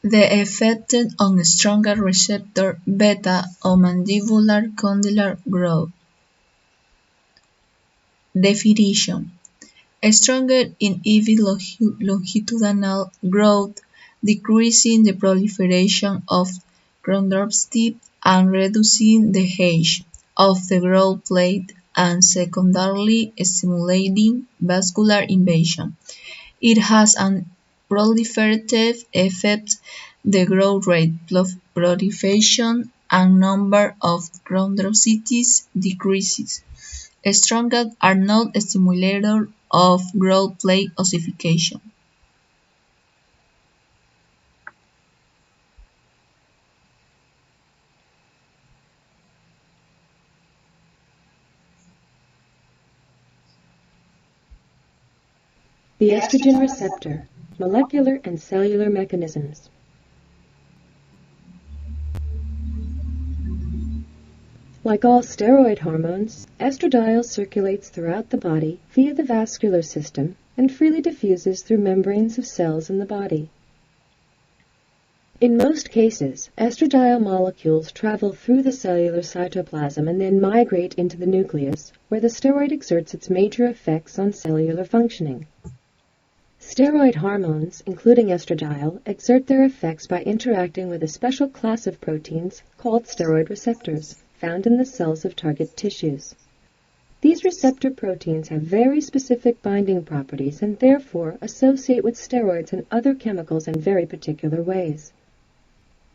The effect on stronger receptor-beta on mandibular condylar growth. Definition: Estrogen inhibits longitudinal growth, decreasing the proliferation of chondrocytes and reducing the age of the growth plate and secondarily stimulating vascular invasion. It has a proliferative effect. The growth rate, proliferation, and number of chondrocytes decreases. Estrogens are not stimulators of growth plate ossification. The estrogen receptor, molecular and cellular mechanisms. Like all steroid hormones, estradiol circulates throughout the body via the vascular system and freely diffuses through membranes of cells in the body. In most cases, estradiol molecules travel through the cellular cytoplasm and then migrate into the nucleus, where the steroid exerts its major effects on cellular functioning. Steroid hormones, including estradiol, exert their effects by interacting with a special class of proteins called steroid receptors, found in the cells of target tissues. These receptor proteins have very specific binding properties and therefore associate with steroids and other chemicals in very particular ways.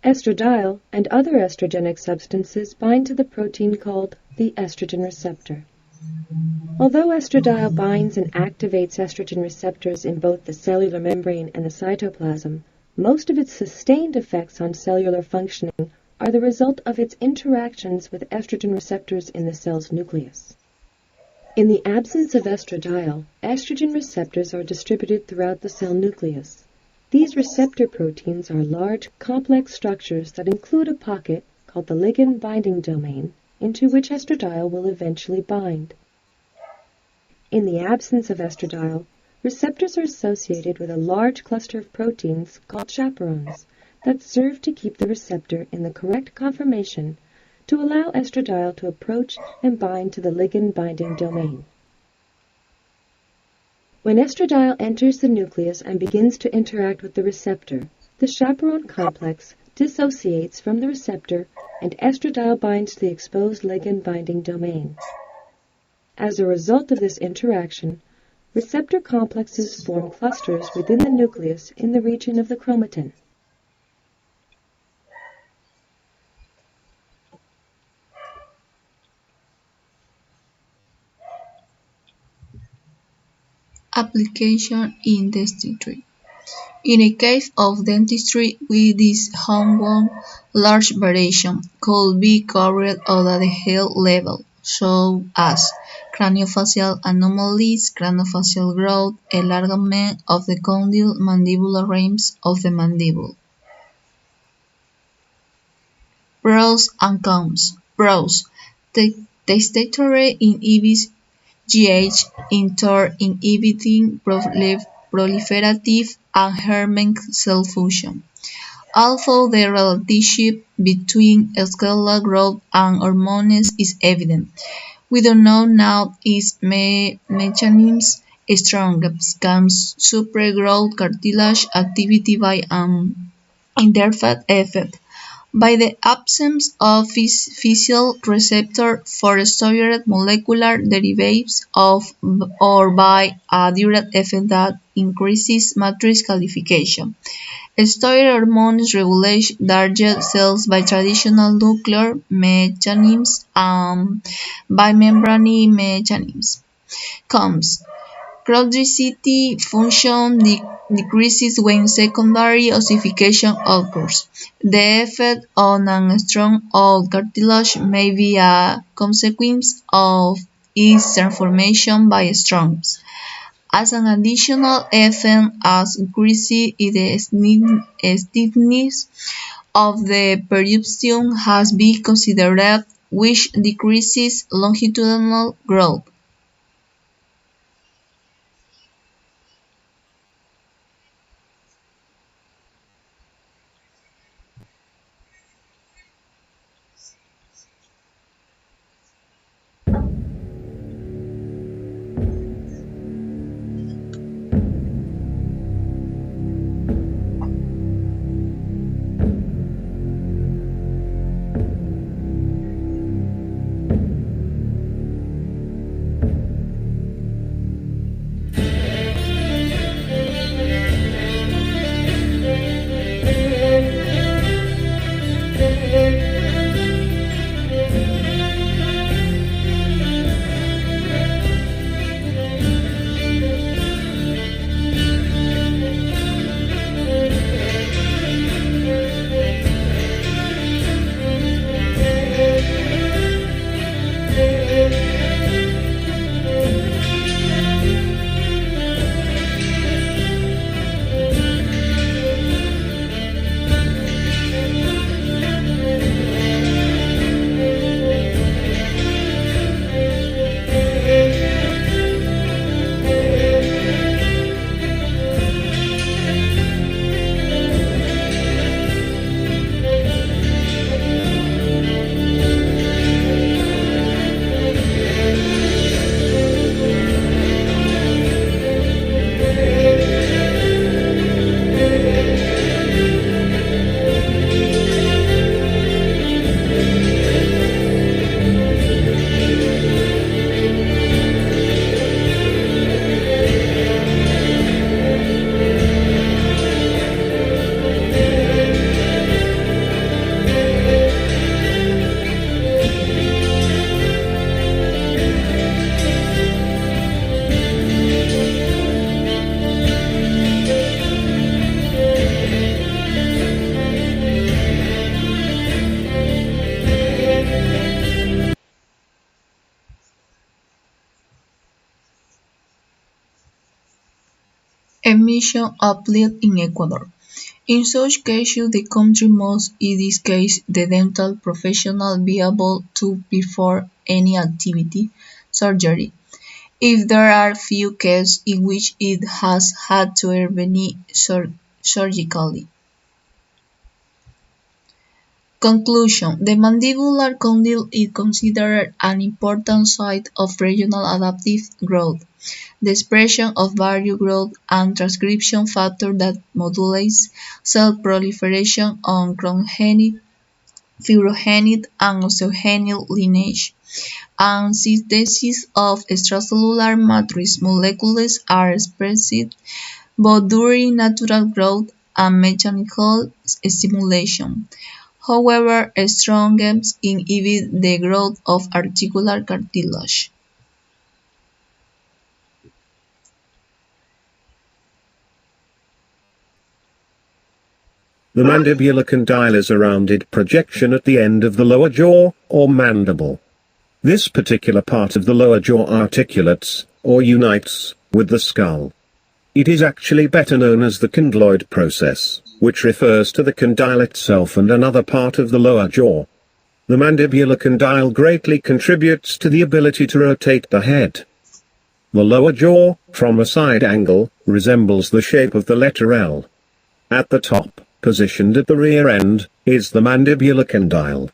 Estradiol and other estrogenic substances bind to the protein called the estrogen receptor. Although estradiol binds and activates estrogen receptors in both the cellular membrane and the cytoplasm, most of its sustained effects on cellular functioning are the result of its interactions with estrogen receptors in the cell's nucleus. In the absence of estradiol, estrogen receptors are distributed throughout the cell nucleus. These receptor proteins are large, complex structures that include a pocket called the ligand binding domain, into which estradiol will eventually bind. In the absence of estradiol, receptors are associated with a large cluster of proteins called chaperones that serve to keep the receptor in the correct conformation to allow estradiol to approach and bind to the ligand binding domain. When estradiol enters the nucleus and begins to interact with the receptor, the chaperone complex dissociates from the receptor and estradiol binds to the exposed ligand binding domain. As a result of this interaction, receptor complexes form clusters within the nucleus in the region of the chromatin. Application in dentistry. In a case of dentistry with this hormone, large variation could be covered at the head level, such as craniofacial anomalies, craniofacial growth, enlargement of the condyle mandibular rings of the mandible. Pros and cons. Pros. Testosterone inhibits GH in turn inhibiting proliferative and herment cell fusion. Although the relationship between skeletal growth and hormones is evident, we do not know its mechanisms. Estrogens can suppress growth cartilage activity by an interfered effect. By the absence of physical receptor for steroid molecular derivatives or by a direct effect that increases matrix calcification. Steroid hormones regulate target cells by traditional nuclear mechanisms and by membrane mechanisms. Cons. Chondrocyte function decreases when secondary ossification occurs. The effect on a strong old cartilage may be a consequence of its transformation by strongs. As an additional effect, as increase in the stiffness of the periosteum has been considered, which decreases longitudinal growth. definition applied in Ecuador. In such cases, the country must, in this case, the dental professional be able to perform any activity, surgery, if there are few cases in which it has had to intervene surgically. Conclusion: the mandibular condyle is considered an important site of regional adaptive growth, the expression of various growth and transcription factors that modulates cell proliferation on congenic, fibrogenic, and osteogenic lineage, and synthesis of extracellular matrix molecules are expressed both during natural growth and mechanical stimulation. However, estrogens inhibit the growth of articular cartilage. The mandibular condyle is a rounded projection at the end of the lower jaw, or mandible. This particular part of the lower jaw articulates, or unites, with the skull. It is actually better known as the condyloid process, which refers to the condyle itself and another part of the lower jaw. The mandibular condyle greatly contributes to the ability to rotate the head. The lower jaw, from a side angle, resembles the shape of the letter L. At the top, positioned at the rear end, is the mandibular condyle.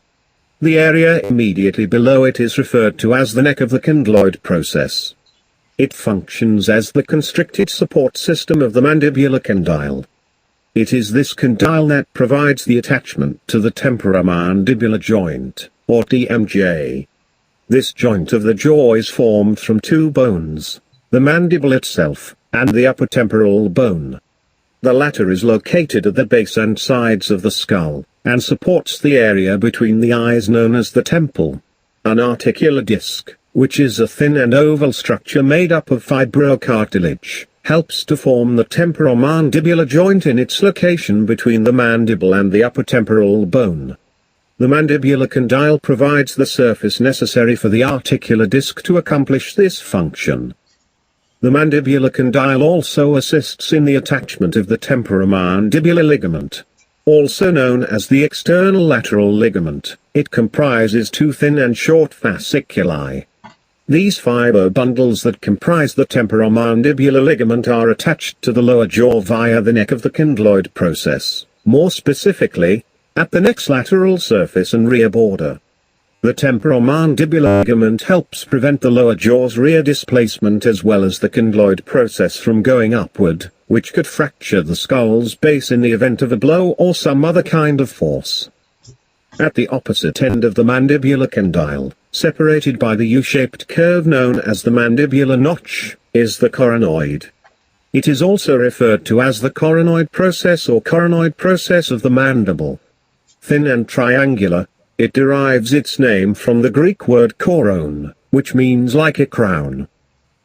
The area immediately below it is referred to as the neck of the condyloid process. It functions as the constricted support system of the mandibular condyle. It is this condyle that provides the attachment to the temporomandibular joint, or TMJ. This joint of the jaw is formed from two bones, the mandible itself, and the upper temporal bone. The latter is located at the base and sides of the skull, and supports the area between the eyes known as the temple. An articular disc, which is a thin and oval structure made up of fibrocartilage, helps to form the temporomandibular joint in its location between the mandible and the upper temporal bone. The mandibular condyle provides the surface necessary for the articular disc to accomplish this function. The mandibular condyle also assists in the attachment of the temporomandibular ligament. Also known as the external lateral ligament, it comprises two thin and short fasciculi. These fiber bundles that comprise the temporomandibular ligament are attached to the lower jaw via the neck of the condyloid process, more specifically, at the neck's lateral surface and rear border. The temporomandibular ligament helps prevent the lower jaw's rear displacement as well as the condyloid process from going upward, which could fracture the skull's base in the event of a blow or some other kind of force. At the opposite end of the mandibular condyle, separated by the U-shaped curve known as the mandibular notch, is the coronoid. It is also referred to as the coronoid process or coronoid process of the mandible. Thin and triangular, it derives its name from the Greek word koron, which means like a crown.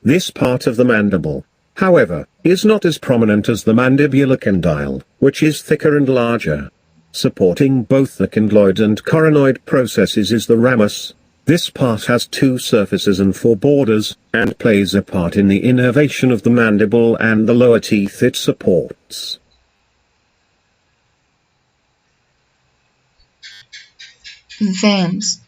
This part of the mandible, however, is not as prominent as the mandibular condyle, which is thicker and larger. Supporting both the condyloid and coronoid processes is the ramus. This part has two surfaces and four borders, and plays a part in the innervation of the mandible and the lower teeth it supports. Veins.